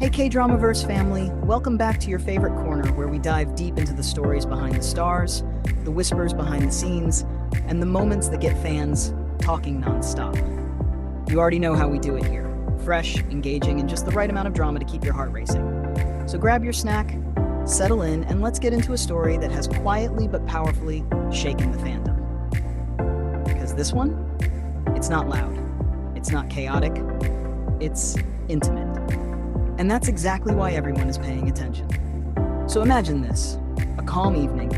Hey K-DramaVerse family, welcome back to your favorite corner where we dive deep into the stories behind the stars, the whispers behind the scenes, and the moments that get fans talking nonstop. You already know how we do it here. Fresh, engaging, and just the right amount of drama to keep your heart racing. So grab your snack, settle in, and let's get into a story that has quietly but powerfully shaken the fandom. Because this one, it's not loud, it's not chaotic, it's intimate. And that's exactly why everyone is paying attention. So imagine this, a calm evening,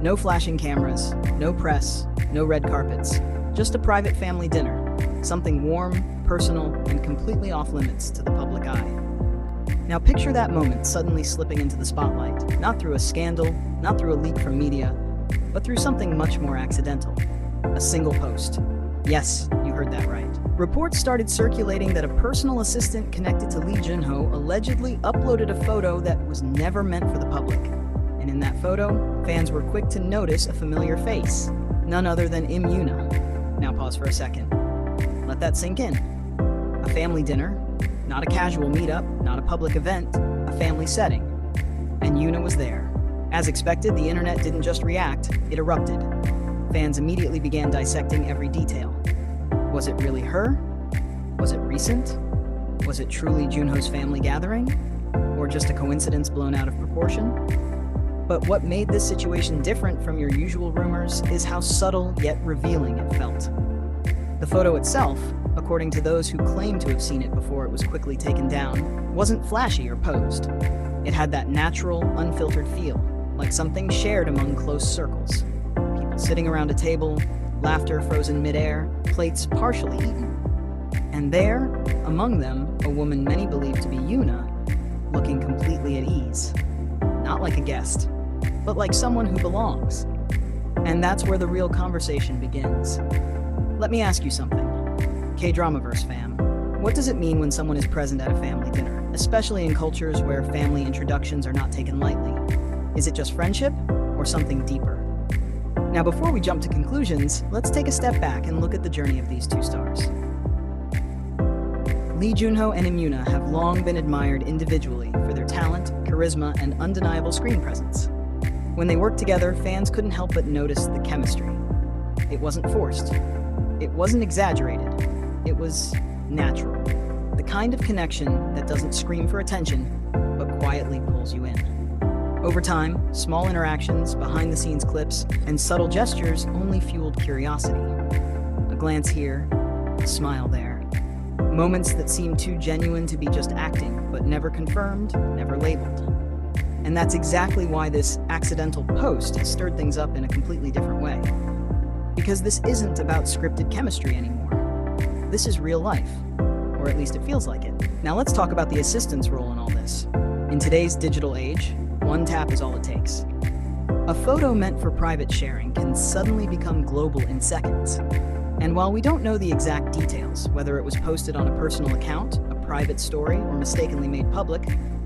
no flashing cameras, no press, no red carpets, just a private family dinner, something warm, personal, and completely off limits to the public eye. Now picture that moment suddenly slipping into the spotlight, not through a scandal, not through a leak from media, but through something much more accidental, a single post. Yes, you heard that right. Reports started circulating that a personal assistant connected to Lee Junho allegedly uploaded a photo that was never meant for the public. And in that photo, fans were quick to notice a familiar face, none other than Im Yoona. Now pause for a second. Let that sink in. A family dinner, not a casual meetup, not a public event, a family setting. And Yoona was there. As expected, the internet didn't just react, it erupted. Fans immediately began dissecting every detail. Was it really her? Was it recent? Was it truly Junho's family gathering? Or just a coincidence blown out of proportion? But what made this situation different from your usual rumors is how subtle yet revealing it felt. The photo itself, according to those who claimed to have seen it before it was quickly taken down, wasn't flashy or posed. It had that natural, unfiltered feel, like something shared among close circles. People sitting around a table, laughter frozen midair, plates partially eaten. And there, among them, a woman many believed to be Yoona, looking completely at ease. Not like a guest, but like someone who belongs. And that's where the real conversation begins. Let me ask you something. K-DramaVerse fam, what does it mean when someone is present at a family dinner, especially in cultures where family introductions are not taken lightly? Is it just friendship, or something deeper? Now, before we jump to conclusions, let's take a step back and look at the journey of these two stars. Lee Junho and Im Yoona have long been admired individually for their talent, charisma, and undeniable screen presence. When they worked together, fans couldn't help but notice the chemistry. It wasn't forced. It wasn't exaggerated. It was natural. The kind of connection that doesn't scream for attention, but quietly pulls you in. Over time, small interactions, behind-the-scenes clips, and subtle gestures only fueled curiosity. A glance here, a smile there. Moments that seemed too genuine to be just acting, but never confirmed, never labeled. And that's exactly why this accidental post has stirred things up in a completely different way. Because this isn't about scripted chemistry anymore. This is real life, or at least it feels like it. Now let's talk about the assistant's role in all this. In today's digital age, one tap is all it takes. A photo meant for private sharing can suddenly become global in seconds. And while we don't know the exact details, whether it was posted on a personal account, a private story, or mistakenly made public,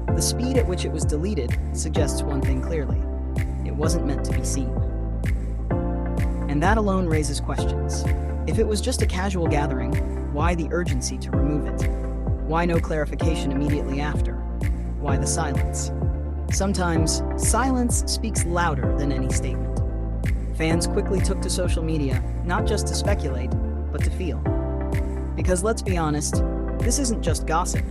the speed at which it was deleted suggests one thing clearly. It wasn't meant to be seen. And that alone raises questions. If it was just a casual gathering, why the urgency to remove it? Why no clarification immediately after? Why the silence? Sometimes, silence speaks louder than any statement. Fans quickly took to social media, not just to speculate, but to feel. Because let's be honest, this isn't just gossip.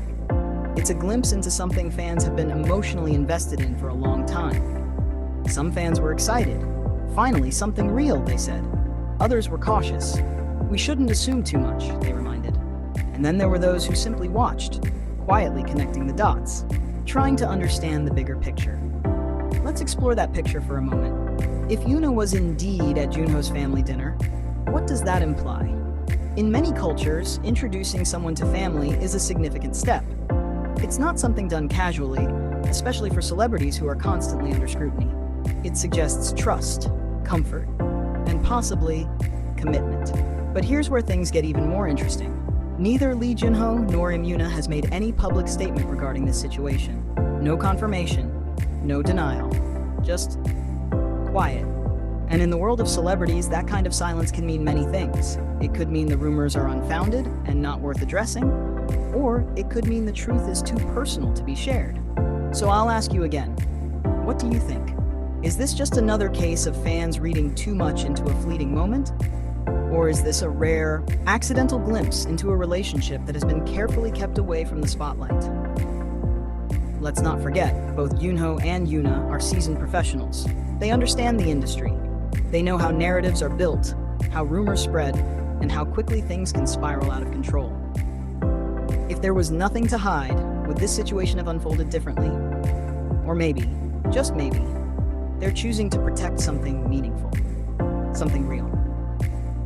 It's a glimpse into something fans have been emotionally invested in for a long time. Some fans were excited. Finally, something real, they said. Others were cautious. We shouldn't assume too much, they reminded. And then there were those who simply watched, quietly connecting the dots, trying to understand the bigger picture. Let's explore that picture for a moment. If Yoona was indeed at Junho's family dinner, what does that imply? In many cultures, introducing someone to family is a significant step. It's not something done casually, especially for celebrities who are constantly under scrutiny. It suggests trust, comfort, and possibly commitment. But here's where things get even more interesting. Neither Lee Junho nor Im Yoona has made any public statement regarding this situation. No confirmation, no denial, just quiet. And in the world of celebrities, that kind of silence can mean many things. It could mean the rumors are unfounded and not worth addressing, Or it could mean the truth is too personal to be shared. So I'll ask you again, what do you think? Is this just another case of fans reading too much into a fleeting moment? Or is this a rare, accidental glimpse into a relationship that has been carefully kept away from the spotlight? Let's not forget, both Junho and Yoona are seasoned professionals. They understand the industry. They know how narratives are built, how rumors spread, and how quickly things can spiral out of control. If there was nothing to hide, would this situation have unfolded differently? Or maybe, just maybe, they're choosing to protect something meaningful, something real.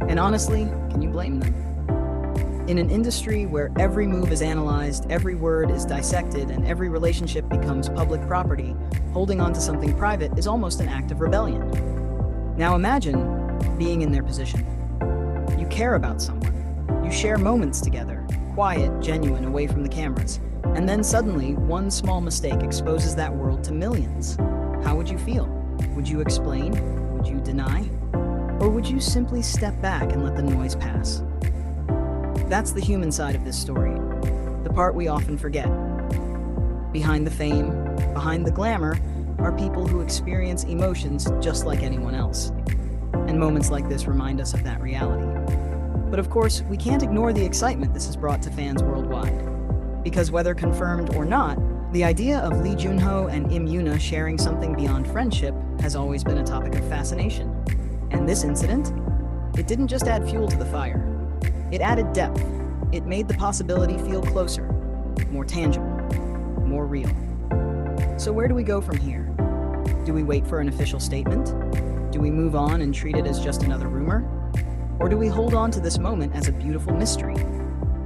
And honestly, can you blame them? In an industry where every move is analyzed, every word is dissected, and every relationship becomes public property, holding on to something private is almost an act of rebellion. Now imagine being in their position. You care about someone. You share moments together, quiet, genuine, away from the cameras. And then suddenly, one small mistake exposes that world to millions. How would you feel? Would you explain? Would you deny? Or would you simply step back and let the noise pass? That's the human side of this story, the part we often forget. Behind the fame, behind the glamour, are people who experience emotions just like anyone else. And moments like this remind us of that reality. But of course, we can't ignore the excitement this has brought to fans worldwide. Because whether confirmed or not, the idea of Lee Junho and Im Yoona sharing something beyond friendship has always been a topic of fascination. And this incident? It didn't just add fuel to the fire. It added depth. It made the possibility feel closer, more tangible, more real. So where do we go from here? Do we wait for an official statement? Do we move on and treat it as just another rumor? Or do we hold on to this moment as a beautiful mystery?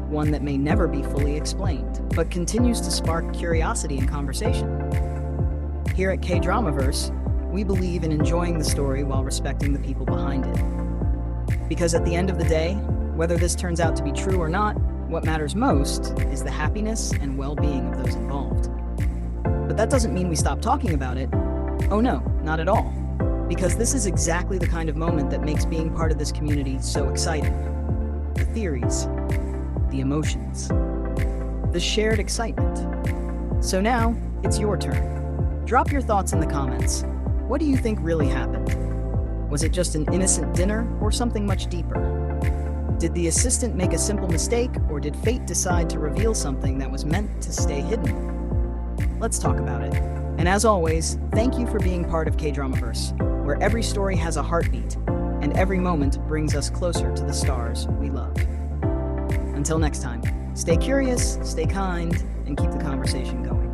One that may never be fully explained, but continues to spark curiosity and conversation. Here at K-DramaVerse, we believe in enjoying the story while respecting the people behind it. Because at the end of the day, whether this turns out to be true or not, what matters most is the happiness and well-being of those involved. But that doesn't mean we stop talking about it. Oh no, not at all. Because this is exactly the kind of moment that makes being part of this community so exciting. The theories, the emotions, the shared excitement. So now, it's your turn. Drop your thoughts in the comments. What do you think really happened? Was it just an innocent dinner or something much deeper? Did the assistant make a simple mistake, or did fate decide to reveal something that was meant to stay hidden? Let's talk about it. And as always, thank you for being part of K-DramaVerse, where every story has a heartbeat, and every moment brings us closer to the stars we love. Until next time, stay curious, stay kind, and keep the conversation going.